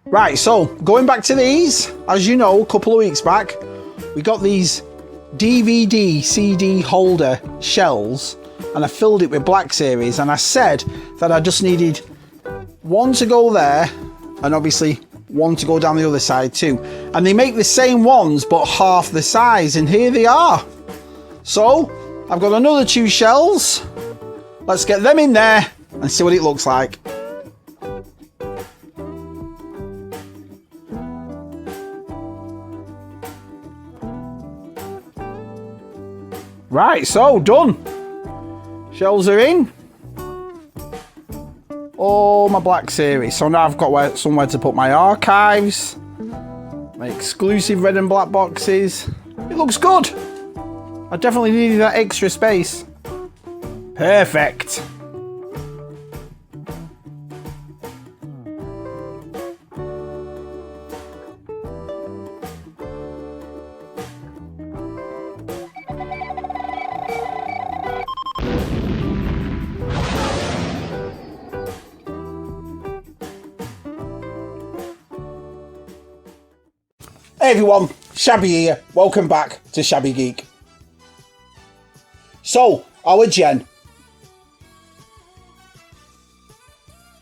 Right, so going back to these, as you know, a couple of weeks back, we got these DVD CD holder shells and I filled it with Black Series, and I said that I just needed one to go there and obviously one to go down the other side too. And they make the same ones but half the size, and here they are. So I've got another 2 shells. Let's get them in there and see what it looks like. Right, so done. Shells are in. Oh, my Black Series. So now I've got somewhere to put my archives, my exclusive red and black boxes. It looks good. I definitely needed that extra space. Perfect. Hey everyone, Shabby here. Welcome back to Shabby Geek. So, our Jen.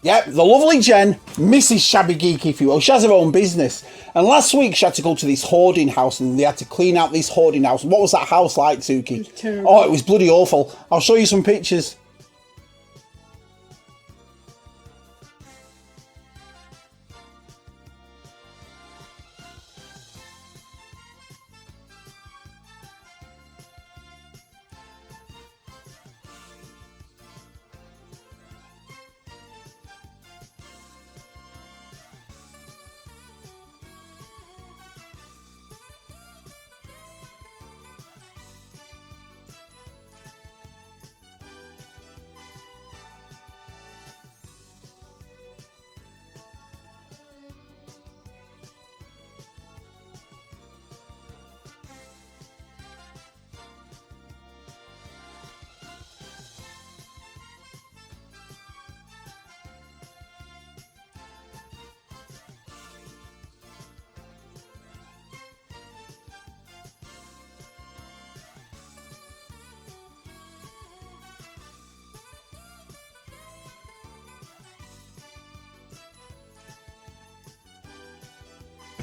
Yep, the lovely Jen, Mrs. Shabby Geek if you will. She has her own business. And last week she had to go to this hoarding house and they had to clean out this hoarding house. What was that house like, Suki? It was terrible. Oh, it was bloody awful. I'll show you some pictures.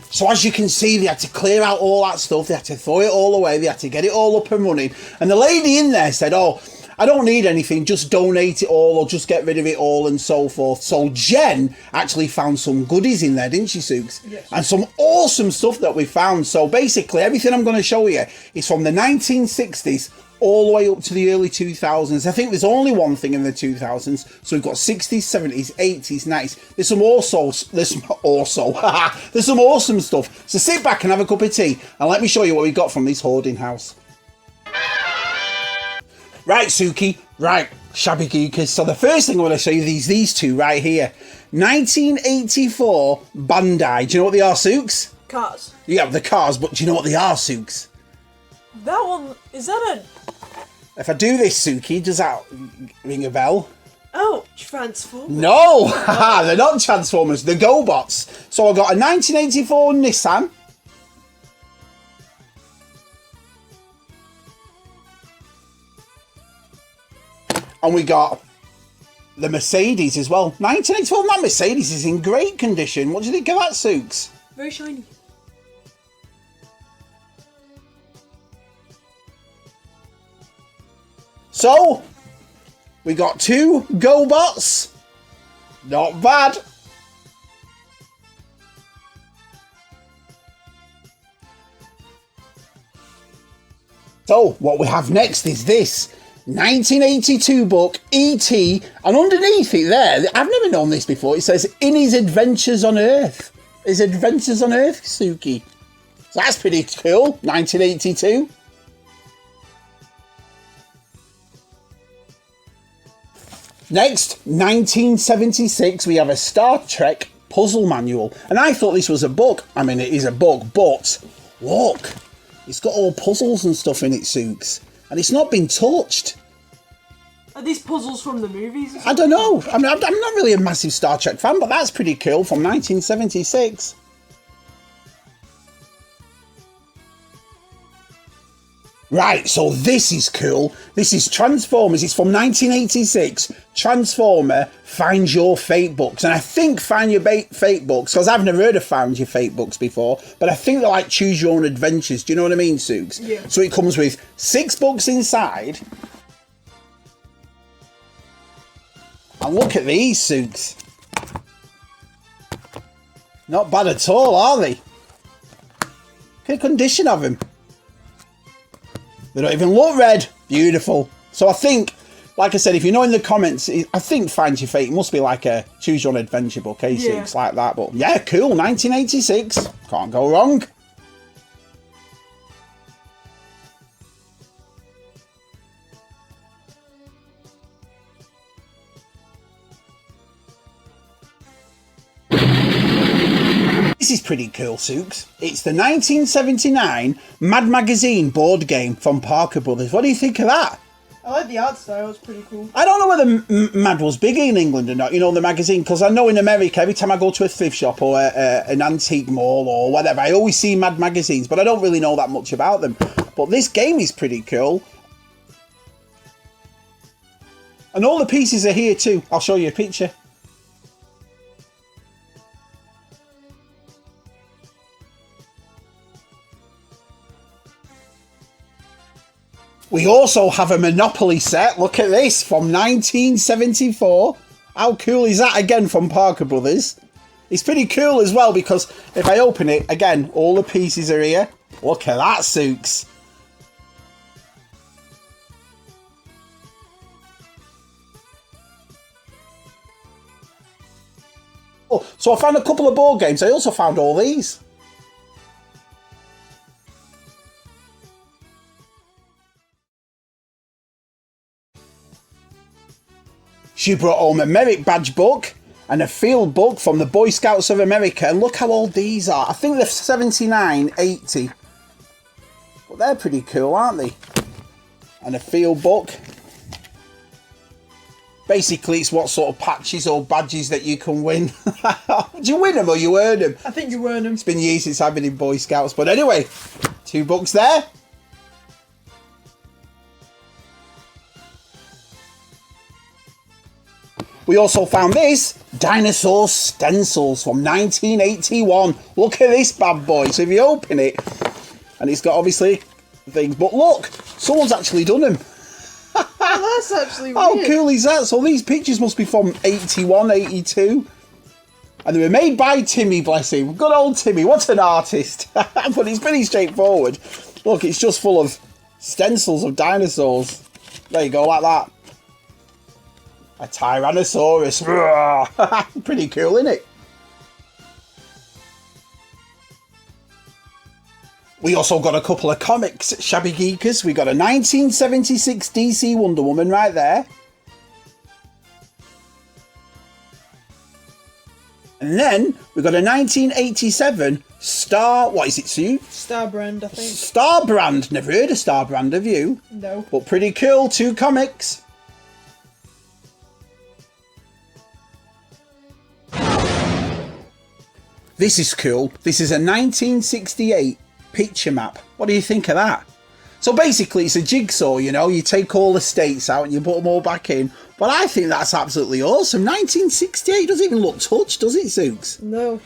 So as you can see, they had to clear out all that stuff. They had to throw it all away. They had to get it all up and running. And the lady in there said, oh, I don't need anything. Just donate it all or just get rid of it all and so forth. So Jen actually found some goodies in there, didn't she, Sukes? Yes. And some awesome stuff that we found. So basically, everything I'm going to show you is from the 1960s all the way up to the early 2000s. I think there's only one thing in the 2000s. So we've got 60s, 70s, 80s, 90s. There's some awesome stuff. So sit back and have a cup of tea and let me show you what we got from this hoarding house. Right, Suki. Right, Shabby Geekers. So the first thing I want to show you is these two right here. 1984 Bandai. Do you know what they are, Sukes? Cars. Yeah, the cars, but do you know what they are, Sukes? That one, is that a... If I do this, Suki, does that ring a bell? Oh, Transformers. No! They're not Transformers, they're GoBots. So I got a 1984 Nissan. And we got the Mercedes as well. 1984, that Mercedes is in great condition. What do you think of that, Sukes? Very shiny. So, we got 2 GoBots. Not bad. So, what we have next is this 1982 book, E.T., and underneath it there, I've never known this before, it says, In His Adventures on Earth. His Adventures on Earth, Suki. So that's pretty cool, 1982. Next, 1976, we have a Star Trek puzzle manual. And I thought this was a book. I mean, it is a book, but look, it's got all puzzles and stuff in it, Sukes. And it's not been touched. Are these puzzles from the movies? Or I don't know. I mean, I'm not really a massive Star Trek fan, but that's pretty cool from 1976. Right, so this is cool. This is Transformers. It's from 1986. Transformer Find Your Fate books. And I think Find Your Fate books, because I've never heard of Find Your Fate books before, but I think they're like choose your own adventures. Do you know what I mean, Sooks? Yeah. So it comes with 6 books inside. And look at these, Sooks. Not bad at all, are they? Look at the condition of them. They don't even look red. Beautiful. So I think, like I said, if you know in the comments, I think Find Your Fate must be like a choose your own adventure book, eh? Yeah. It's like that. But yeah, cool. 1986. Can't go wrong. This is pretty cool, Sooks. It's the 1979 Mad Magazine board game from Parker Brothers. What do you think of that? I like the art style, it's pretty cool. I don't know whether Mad was big in England or not, you know, the magazine, because I know in America, every time I go to a thrift shop or an antique mall or whatever, I always see Mad magazines, but I don't really know that much about them. But this game is pretty cool. And all the pieces are here too. I'll show you a picture. We also have a Monopoly set. Look at this, from 1974. How cool is that? Again, from Parker Brothers. It's pretty cool as well, because if I open it, again, all the pieces are here. Look at that, Sooks. Oh, so I found a couple of board games. I also found all these. She brought home a merit badge book and a field book from the Boy Scouts of America. And look how old these are. I think they're 79, 80. But they're pretty cool, aren't they? And a field book. Basically, it's what sort of patches or badges that you can win. Do you win them or you earn them? I think you earn them. It's been years since I've been in Boy Scouts. But anyway, 2 books there. We also found this, Dinosaur Stencils from 1981. Look at this bad boy. So if you open it, and it's got obviously things, but look, someone's actually done them. That's actually weird. How cool is that? So these pictures must be from 81, 82. And they were made by Timmy, bless him. Good old Timmy, what an artist. But it's pretty straightforward. Look, it's just full of stencils of dinosaurs. There you go, like that. A Tyrannosaurus. Pretty cool, isn't it? We also got a couple of comics, Shabby Geekers. We got a 1976 DC Wonder Woman right there. And then we got a 1987 Star... What is it, Sue? Star Brand, I think. Star Brand. Never heard of Star Brand, have you? No. But pretty cool. 2 comics. This is cool. This is a 1968 picture map. What do you think of that? So basically it's a jigsaw, you know, you take all the states out and you put them all back in. But I think that's absolutely awesome. 1968 doesn't even look touched, does it, Zooks? No.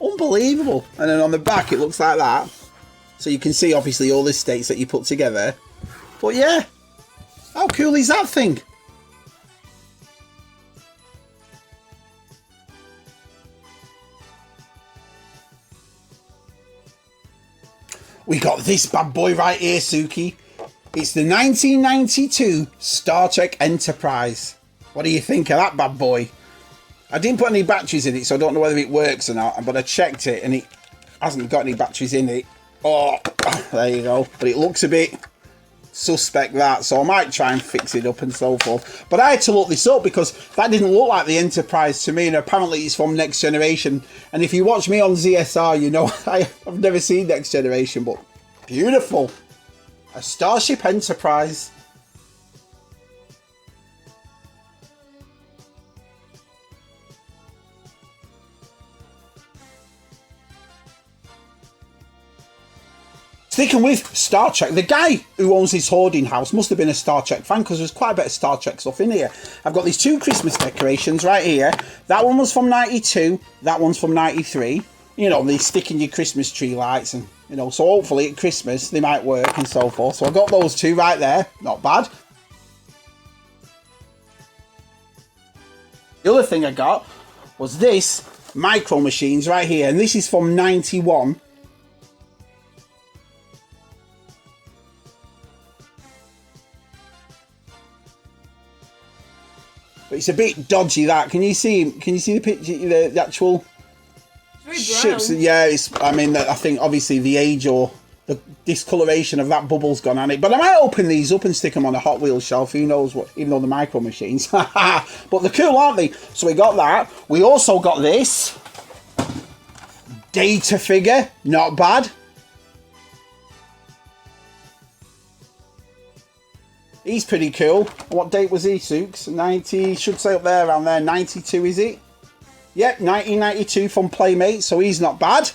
Unbelievable. And then on the back it looks like that. So you can see obviously all the states that you put together. But yeah, how cool is that thing? We got this bad boy right here, Suki. It's the 1992 Star Trek Enterprise. What do you think of that bad boy? I didn't put any batteries in it, so I don't know whether it works or not, but I checked it and it hasn't got any batteries in it. Oh, there you go. But it looks a bit suspect, that, so I might try and fix it up and so forth. But I had to look this up because that didn't look like the Enterprise to me, and apparently it's from Next Generation. And if you watch me on ZSR, you know I've never seen Next Generation, but beautiful. A Starship Enterprise. Sticking with Star Trek, the guy who owns this hoarding house must have been a Star Trek fan because there's quite a bit of Star Trek stuff in here. I've got these two Christmas decorations right here. That one was from 92, that one's from 93. You know, they stick in your Christmas tree lights and, you know, so hopefully at Christmas they might work and so forth. So I got those two right there, not bad. The other thing I got was this Micro Machines right here, and this is from 91. But it's a bit dodgy, that. Can you see him? Can you see the picture, the actual ships? Yeah, it's, I mean, I think obviously the age or the discoloration of that bubble's gone on it. But I might open these up and stick them on a Hot Wheels shelf. Who knows what, even though the Micro Machines. But they're cool, aren't they? So we got that. We also got this Data figure. Not bad. He's pretty cool. What date was he, Sooks? 90, should say up there, around there. 92, is it? Yep, 1992 from Playmate, so he's not bad.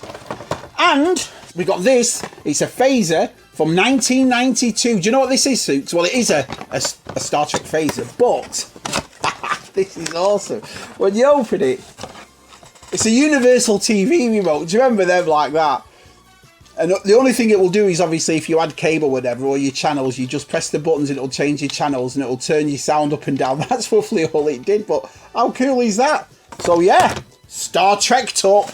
And we got this. It's a phaser from 1992. Do you know what this is, Sooks? Well, it is a Star Trek phaser, but this is awesome. When you open it, it's a Universal TV remote. Do you remember them like that? And the only thing it will do is, obviously, if you add cable or whatever, or your channels, you just press the buttons and it'll change your channels and it'll turn your sound up and down. That's roughly all it did, but how cool is that? So yeah, Star Trek talk.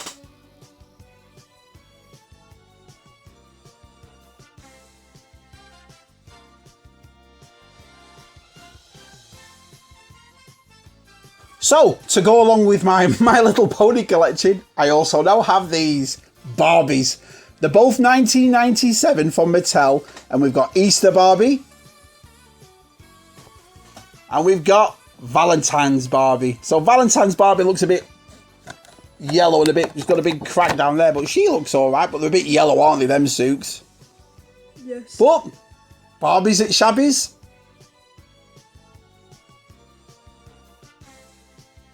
So, to go along with my My Little Pony collection, I also now have these Barbies. They're both 1997 from Mattel, and we've got Easter Barbie, and we've got Valentine's Barbie. So Valentine's Barbie looks a bit yellow and a bit, she's got a big crack down there, but she looks alright, but they're a bit yellow, aren't they, them Sooks? Yes. But Barbies at Shabby's.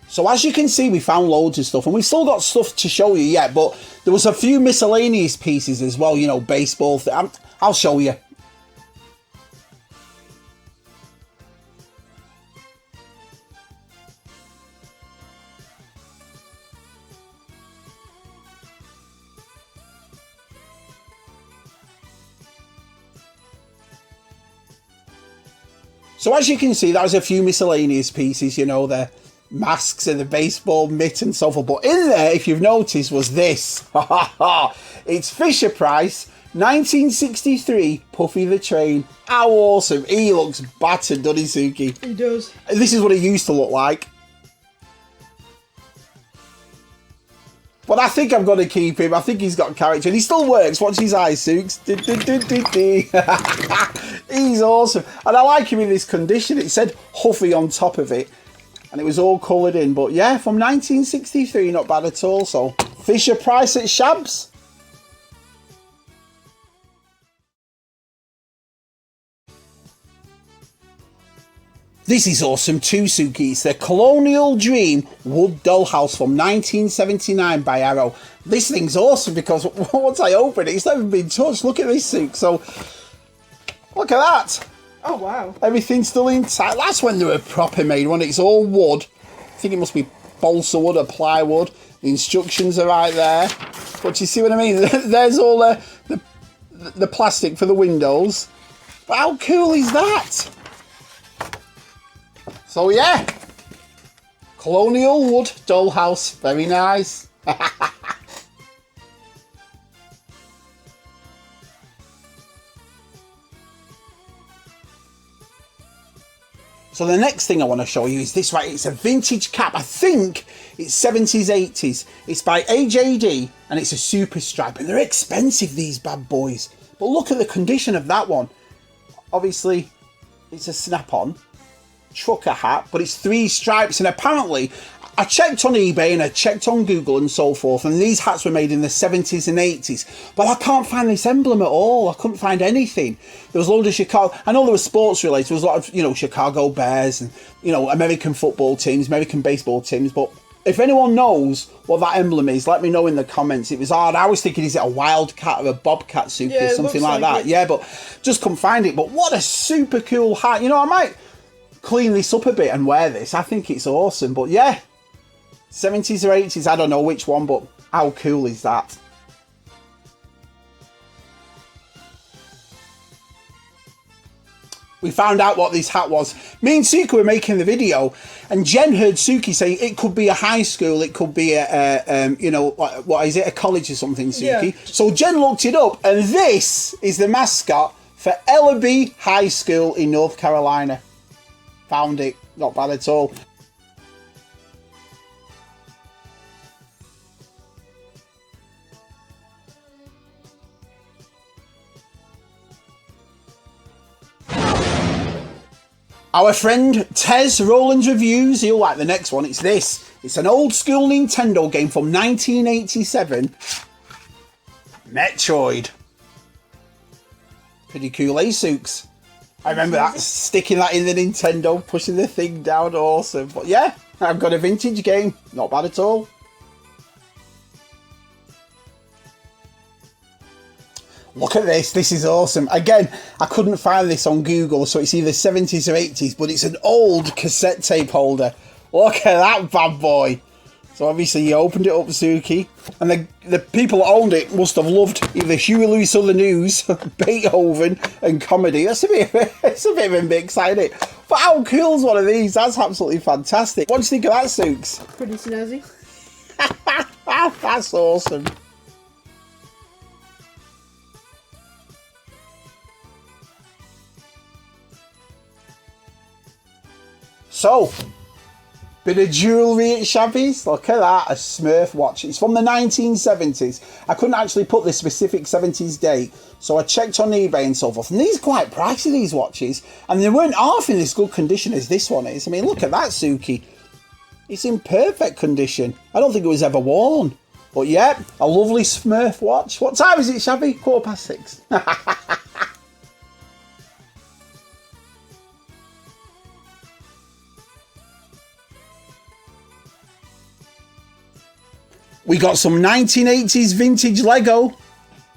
So as you can see, we found loads of stuff, and we've still got stuff to show you yet, but there was a few miscellaneous pieces as well, you know, baseball. I'll show you. So as you can see, that was a few miscellaneous pieces, you know, the masks and the baseball mitt and so forth. But in there, if you've noticed, was this. It's Fisher Price 1963 Puffy the Train. How awesome. He looks battered, doesn't he, Suki? He does. This is what he used to look like. But I think I'm going to keep him. I think he's got character. And he still works. Watch his eyes, Sooks. He's awesome. And I like him in this condition. It said Huffy on top of it. And it was all coloured in. But yeah, from 1963, not bad at all. So, Fisher Price at Shabs. This is awesome too, Suki. It's the Colonial Dream Wood Dollhouse from 1979 by Arrow. This thing's awesome because once I open it, it's never been touched. Look at this, Suki. So, look at that. Oh, wow. Everything's still intact. That's when they were proper made, when it's all wood. I think it must be balsa wood or plywood. The instructions are right there. But you see what I mean? There's all the plastic for the windows. But how cool is that? So yeah, Colonial Wood Dollhouse, very nice. So the next thing I want to show you is this, right? It's a vintage cap. I think it's 70s, 80s. It's by AJD and it's a super stripe, and they're expensive, these bad boys. But look at the condition of that one. Obviously, it's a snap-on trucker hat, but it's 3 stripes, and apparently I checked on eBay and I checked on Google and so forth, and these hats were made in the 70s and 80s, but I can't find this emblem at all. I couldn't find anything. There was a load of Chicago, I know there was sports related, there was a lot of, you know, Chicago Bears and, you know, American football teams, American baseball teams, but If anyone knows what that emblem is, let me know in the comments. It was hard. I was thinking, is it a wildcat or a bobcat, Suki, Yeah, or something like that? it. Yeah, but just couldn't find it. But what a super cool hat. You know, I might clean this up a bit and wear this. I think it's awesome. But yeah, 70s or 80s, I don't know which one, but how cool is that? We found out what this hat was. Me and Suki were making the video, and Jen heard Suki say it could be a high school, it could be a you know, what is it, a college or something, Suki? Yeah. So Jen looked it up, and this is the mascot for Elvis High School in North Carolina. Found it, not bad at all. Our friend Tez Rowland's Reviews, he'll like the next one. It's this. It's an old school Nintendo game from 1987. Metroid. Pretty cool, eh, Sooks? I remember that, sticking that in the Nintendo, pushing the thing down, awesome. But yeah, I've got a vintage game. Not bad at all. Look at this, this is awesome. Again, I couldn't find this on Google, so it's either 70s or 80s, but it's an old cassette tape holder. Look at that bad boy. So obviously you opened it up, Suki, and the people that owned it must have loved either Huey Lewis or the News, Beethoven and comedy. It's a bit of a mix, ain't it? But how cool is one of these? That's absolutely fantastic. What do you think of that, Sooks? Pretty snazzy. That's awesome. So, bit of jewellery at Shabby's. Look at that, a Smurf watch. It's from the 1970s. I couldn't actually put the specific 70s date, so I checked on eBay and so forth. And these are quite pricey, these watches. And they weren't half in this good condition as this one is. I mean, look at that, Suki. It's in perfect condition. I don't think it was ever worn. But yeah, a lovely Smurf watch. What time is it, Shabby? 6:15. We got some 1980s vintage Lego.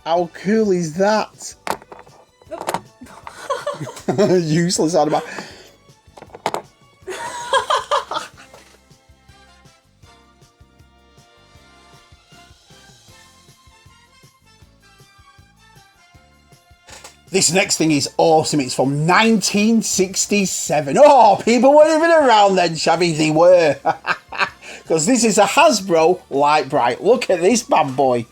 How cool is that? Useless animal. This next thing is awesome. It's from 1967. Oh, people weren't even around then, Shabby. They were. Because this is a Hasbro Light Bright. Look at this bad boy.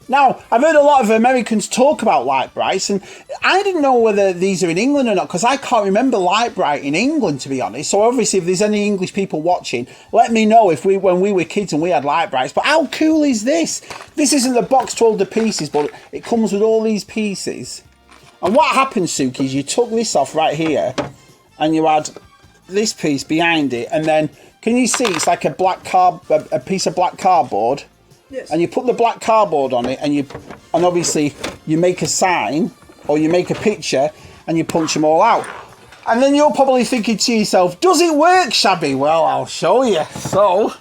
Now, I've heard a lot of Americans talk about Light Brights, and I didn't know whether these are in England or not, because I can't remember Light Bright in England, to be honest. So obviously, if there's any English people watching, let me know if when we were kids and we had Light Brights. But how cool is this? This isn't the box 12 to pieces, but it comes with all these pieces. And what happens, Suki, is you took this off right here, and you had this piece behind it, and then, can you see, it's like a piece of black cardboard. Yes. And you put the black cardboard on it, and obviously you make a sign or you make a picture and you punch them all out. And then you're probably thinking to yourself, does it work, Shabby? Well, I'll show you. So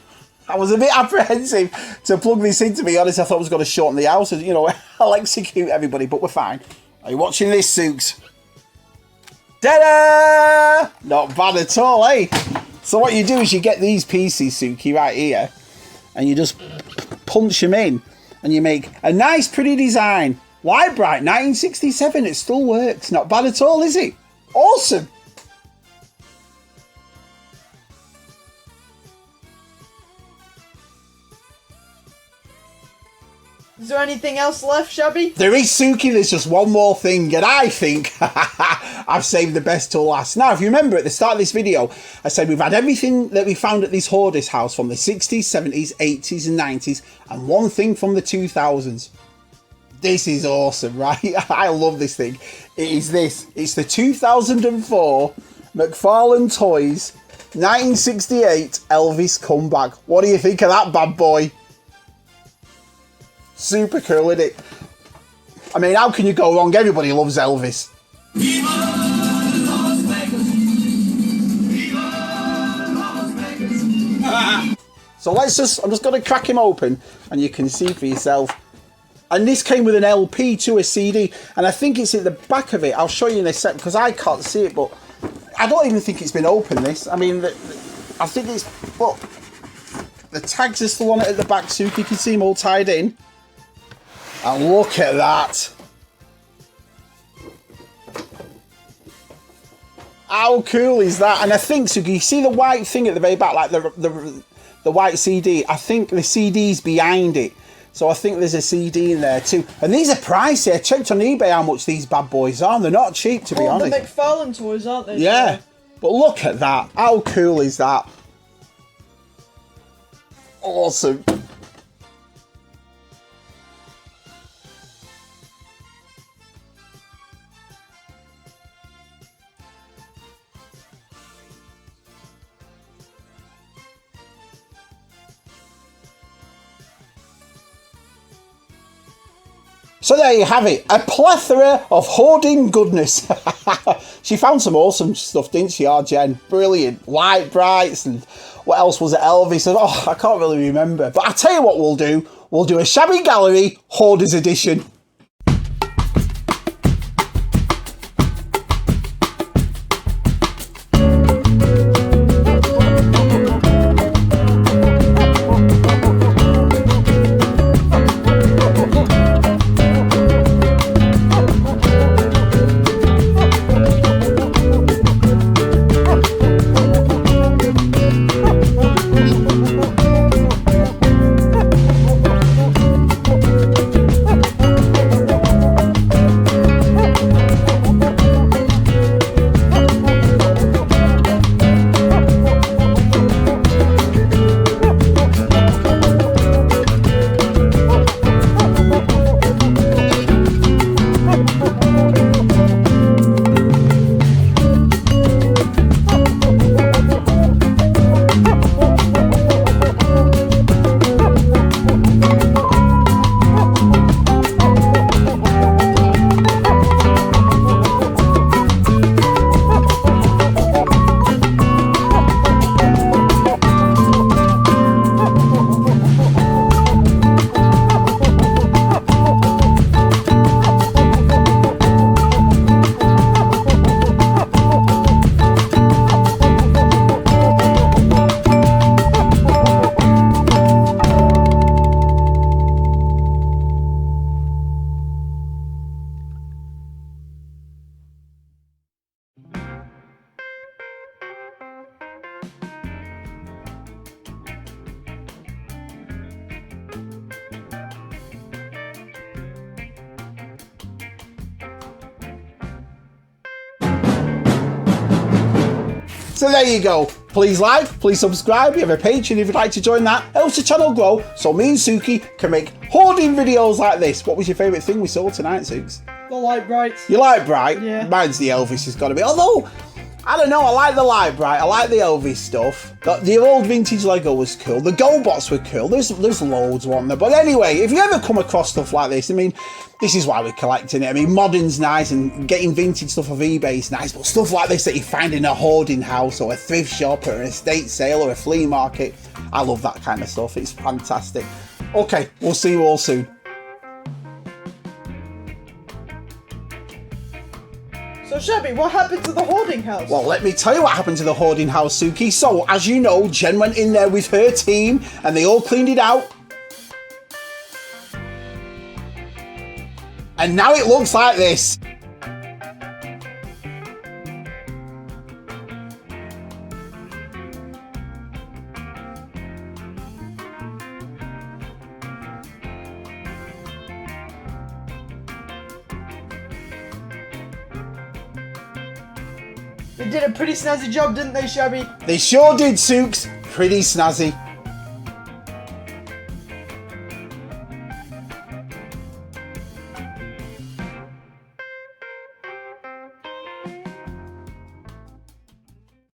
I was a bit apprehensive to plug this in, to be honest. I thought I was going to shorten the hours, you know, I'll execute everybody, but we're fine. Are you watching this, Sooks? Ta-da! Not bad at all, eh? So what you do is you get these pieces, Suki, right here, and you just punch them in, and you make a nice, pretty design. Light Bright, 1967, it still works. Not bad at all, is it? Awesome. Is there anything else left, Shabby? There is, Suki. There's just one more thing, and I think I've saved the best till last. Now, if you remember at the start of this video, I said we've had everything that we found at this hoarder's house from the 60s, 70s, 80s and 90s, and one thing from the 2000s. This is awesome, right? I love this thing. It is this. It's the 2004 McFarlane Toys 1968 Elvis comeback. What do you think of that bad boy? Super cool, isn't it? I mean, how can you go wrong? Everybody loves Elvis. Viva Las Vegas. Viva Las Vegas. So I'm just going to crack him open and you can see for yourself. And this came with an LP to a CD. And I think it's at the back of it. I'll show you in a sec because I can't see it. But I don't even think it's been opened, this. I mean, I think it's... Well, the tags are still on it at the back, so you can see them all tied in. And look at that. How cool is that? And I think, so you see the white thing at the very back, like the white CD? I think the CD's behind it. So I think there's a CD in there too. And these are pricey. I checked on eBay how much these bad boys are. And they're not cheap, to be honest. The McFarlane toys, aren't they? Yeah. But look at that. How cool is that? Awesome. So there you have it, a plethora of hoarding goodness. She found some awesome stuff, didn't she, our Jen? Brilliant. Light brights and what else was it, Elvis? And, oh, I can't really remember. But I'll tell you what we'll do. We'll do a Shabby Gallery Hoarders Edition. So there you go. Please like, please subscribe. We have a Patreon if you'd like to join that. It helps the channel grow so me and Suki can make hoarding videos like this. What was your favourite thing we saw tonight, Sukes? The light brights. You like bright? Yeah. Mine's the Elvis has got to be. Although, I don't know, I like the light bright. I like the Elvis stuff. The old vintage Lego was cool. The GoBots were cool. There's loads on there. But anyway, if you ever come across stuff like this, I mean, this is why we're collecting it. I mean, modern's nice and getting vintage stuff off eBay is nice, but stuff like this that you find in a hoarding house or a thrift shop or an estate sale or a flea market, I love that kind of stuff. It's fantastic. Okay, we'll see you all soon. So Shabby, what happened to the hoarding house? Well, let me tell you what happened to the hoarding house, Suki. So, as you know, Jen went in there with her team and they all cleaned it out. And now it looks like this. They did a pretty snazzy job, didn't they, Shabby? They sure did, Sukes. Pretty snazzy.